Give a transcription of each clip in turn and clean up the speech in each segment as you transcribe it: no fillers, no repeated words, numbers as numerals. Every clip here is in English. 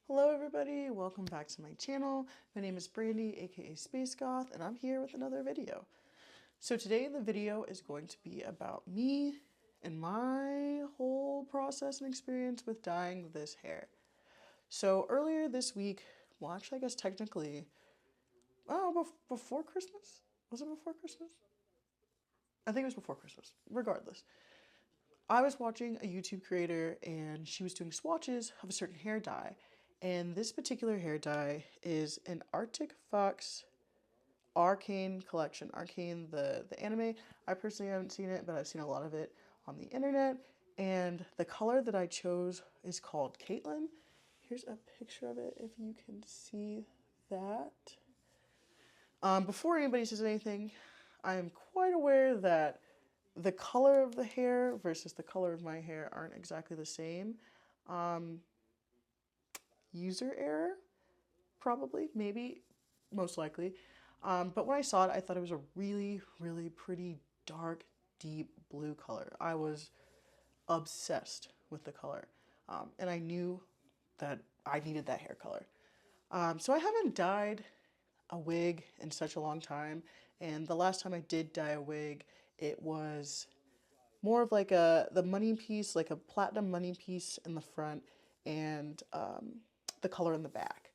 Hello everybody, welcome back to my channel. My name is Brandy, aka Space Goth, and I'm here with another video. So today the video is going to be about me and my whole process and experience with dyeing this hair. So earlier this week, well actually I guess technically, before Christmas? Was it before Christmas? I think it was before Christmas, regardless. I was watching a YouTube creator and she was doing swatches of a certain hair dye. And this particular hair dye is an Artic Fox Arcane collection. Arcane, the anime. I personally haven't seen it, but I've seen a lot of it on the internet. And the color that I chose is called Caitlyn. Here's a picture of it if you can see that. Before anybody says anything, I am quite aware that the color of the hair versus the color of my hair aren't exactly the same. User error, probably, maybe, most likely. But when I saw it, I thought it was a really, really pretty dark, deep blue color. I was obsessed with the color. And I knew that I needed that hair color. So I haven't dyed a wig in such a long time. And the last time I did dye a wig, it was more of like the money piece, like a platinum money piece in the front, and the color in the back.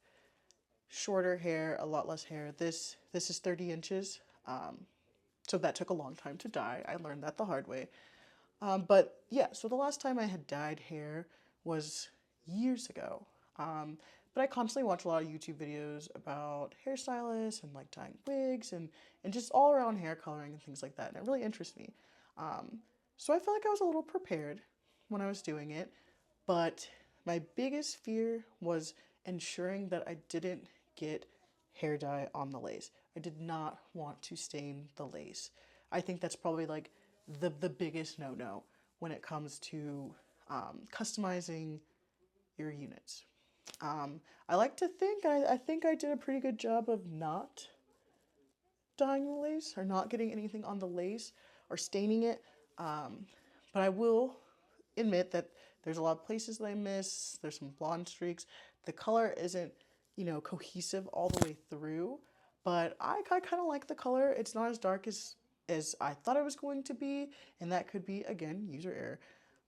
Shorter hair, a lot less hair. This is 30 inches, so that took a long time to dye. I learned that the hard way. But yeah, so the last time I had dyed hair was years ago. But I constantly watch a lot of YouTube videos about hairstylists and like dyeing wigs and just all around hair coloring and things like that. And it really interests me. So I felt like I was a little prepared when I was doing it, but my biggest fear was ensuring that I didn't get hair dye on the lace. I did not want to stain the lace. I think that's probably like the biggest no-no when it comes to customizing your units. I like to think, I think I did a pretty good job of not dyeing the lace or not getting anything on the lace or staining it. But I will admit that there's a lot of places that I miss. There's some blonde streaks. The color isn't, cohesive all the way through, but I kind of like the color. It's not as dark as I thought it was going to be, and that could be, again, user error.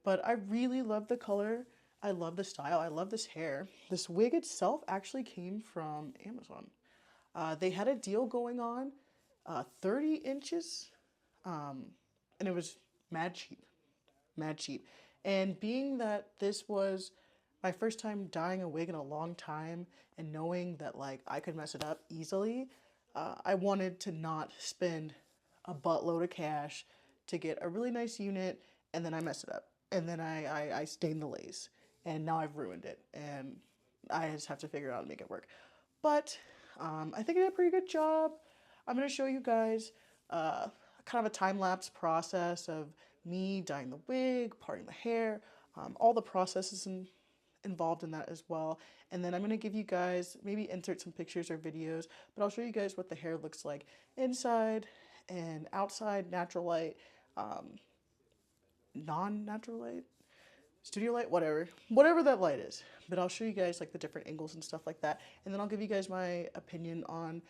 But I really love the color. I love the style. I love this hair. This wig itself actually came from Amazon. They had a deal going on, 30 inches, and it was mad cheap. Mad cheap. And being that this was my first time dyeing a wig in a long time and knowing that like I could mess it up easily, I wanted to not spend a buttload of cash to get a really nice unit and then I mess it up. And then I stained the lace and now I've ruined it and I just have to figure out and make it work. But I think I did a pretty good job. I'm going to show you guys kind of a time-lapse process of me dyeing the wig, parting the hair, all the processes involved in that as well. And then I'm going to give you guys, maybe insert some pictures or videos, but I'll show you guys what the hair looks like inside and outside, natural light, non-natural light, studio light, whatever that light is. But I'll show you guys like the different angles and stuff like that. And then I'll give you guys my opinion on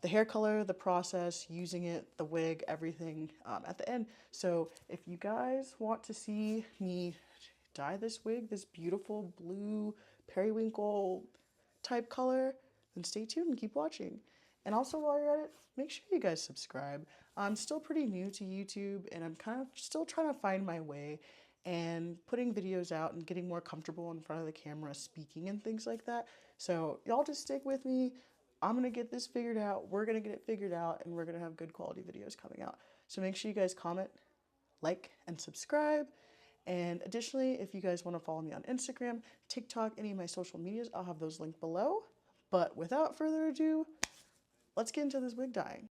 the hair color, the process, using it, the wig, everything at the end. So if you guys want to see me dye this wig, this beautiful blue periwinkle type color, then stay tuned and keep watching. And also while you're at it, make sure you guys subscribe. I'm still pretty new to YouTube and I'm kind of still trying to find my way and putting videos out and getting more comfortable in front of the camera, speaking and things like that. So y'all just stick with me. I'm going to get this figured out, we're going to get it figured out, and we're going to have good quality videos coming out. So make sure you guys comment, like, and subscribe. And additionally, if you guys want to follow me on Instagram, TikTok, any of my social medias, I'll have those linked below. But without further ado, let's get into this wig dyeing.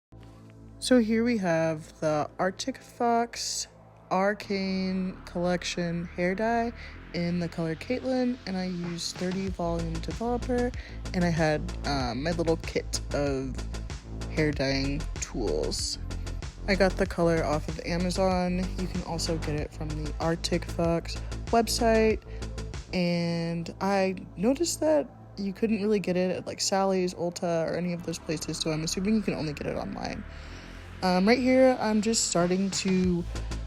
So here we have the Artic Fox Arcane collection hair dye in the color Caitlyn, and I used 30 volume developer, and I had my little kit of hair dyeing tools. I got the color off of Amazon. You can also get it from the Artic Fox website, and I noticed that you couldn't really get it at like Sally's, Ulta, or any of those places, so I'm assuming you can only get it online. Right here, I'm just starting to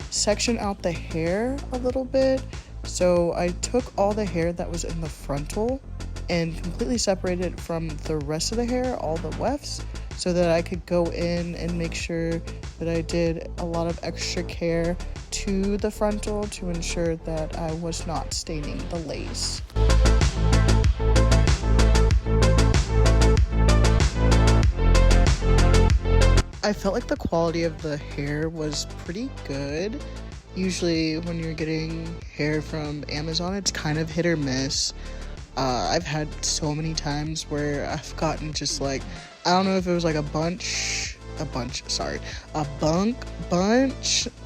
section out the hair a little bit. So I took all the hair that was in the frontal and completely separated it from the rest of the hair, all the wefts, so that I could go in and make sure that I did a lot of extra care to the frontal to ensure that I was not staining the lace. I felt like the quality of the hair was pretty good. Usually when you're getting hair from Amazon, it's kind of hit or miss. I've had so many times where I've gotten just like, I don't know if it was like a bunch,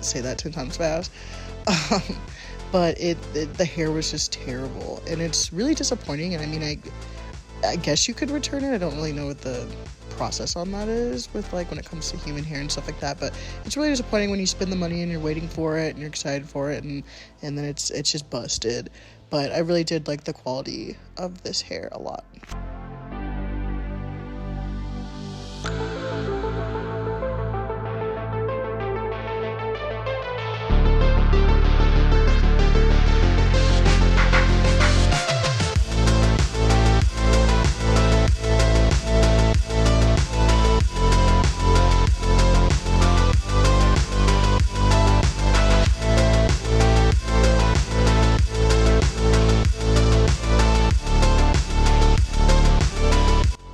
say that 10 times fast. But the hair was just terrible, and it's really disappointing. And I mean, I guess you could return it. I don't really know what the process on that is with like when it comes to human hair and stuff like that, but it's really disappointing when you spend the money and you're waiting for it and you're excited for it, and then it's just busted. But I really did like the quality of this hair a lot.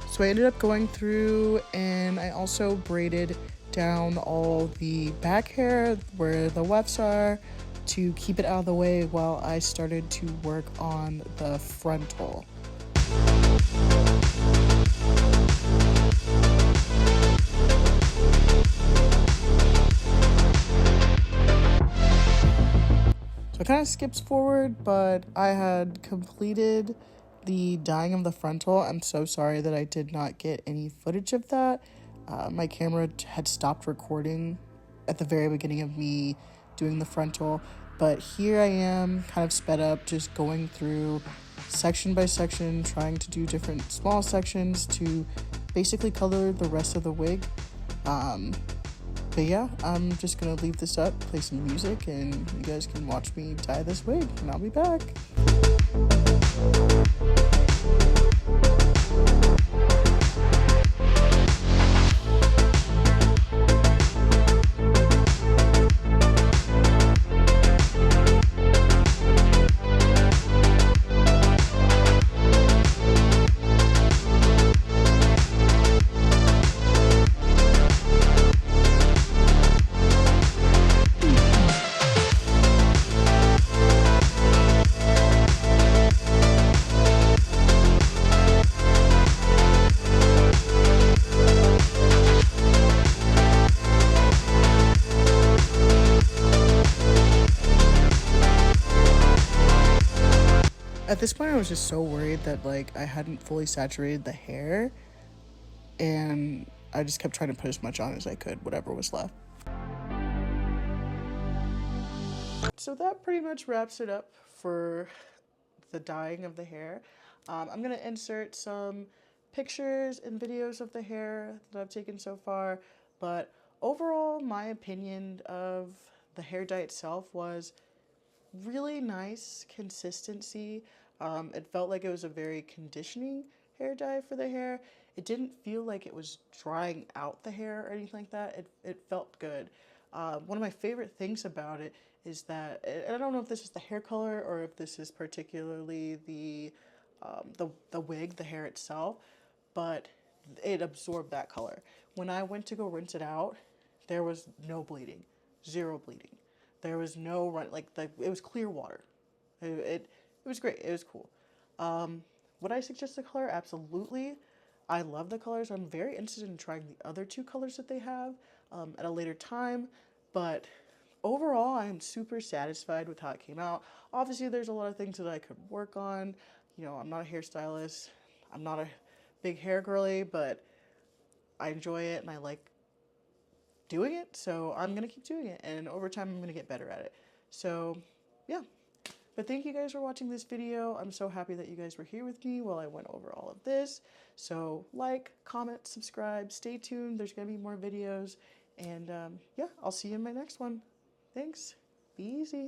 So I ended up going through and I also braided down all the back hair where the wefts are to keep it out of the way while I started to work on the frontal. So it kind of skips forward, but I had completed the dyeing of the frontal. I'm so sorry that I did not get any footage of that. My camera had stopped recording at the very beginning of me doing the frontal, but here I am kind of sped up, just going through section by section, trying to do different small sections to basically color the rest of the wig. But yeah, I'm just gonna leave this up, play some music, and you guys can watch me dye this wig, and I'll be back. At this point, I was just so worried that like I hadn't fully saturated the hair, and I just kept trying to put as much on as I could, whatever was left. So that pretty much wraps it up for the dyeing of the hair. I'm gonna insert some pictures and videos of the hair that I've taken so far, but overall, my opinion of the hair dye itself was really nice consistency. It felt like it was a very conditioning hair dye for the hair. It didn't feel like it was drying out the hair or anything like that. It felt good. One of my favorite things about it is that, and I don't know if this is the hair color or if this is particularly the wig, the hair itself, but it absorbed that color. When I went to go rinse it out, there was no bleeding, zero bleeding. There was no run, like it was clear water. It was great. It was cool. Would I suggest the color? Absolutely. I love the colors. I'm very interested in trying the other two colors that they have at a later time. But overall, I am super satisfied with how it came out. Obviously, there's a lot of things that I could work on. You know, I'm not a hairstylist. I'm not a big hair girly, but I enjoy it and I like doing it, so I'm gonna keep doing it, and over time I'm gonna get better at it. So yeah, But thank you guys for watching this video. I'm so happy that you guys were here with me while I went over all of this. So like, comment, subscribe, stay tuned. There's going to be more videos. And yeah, I'll see you in my next one. Thanks. Be easy.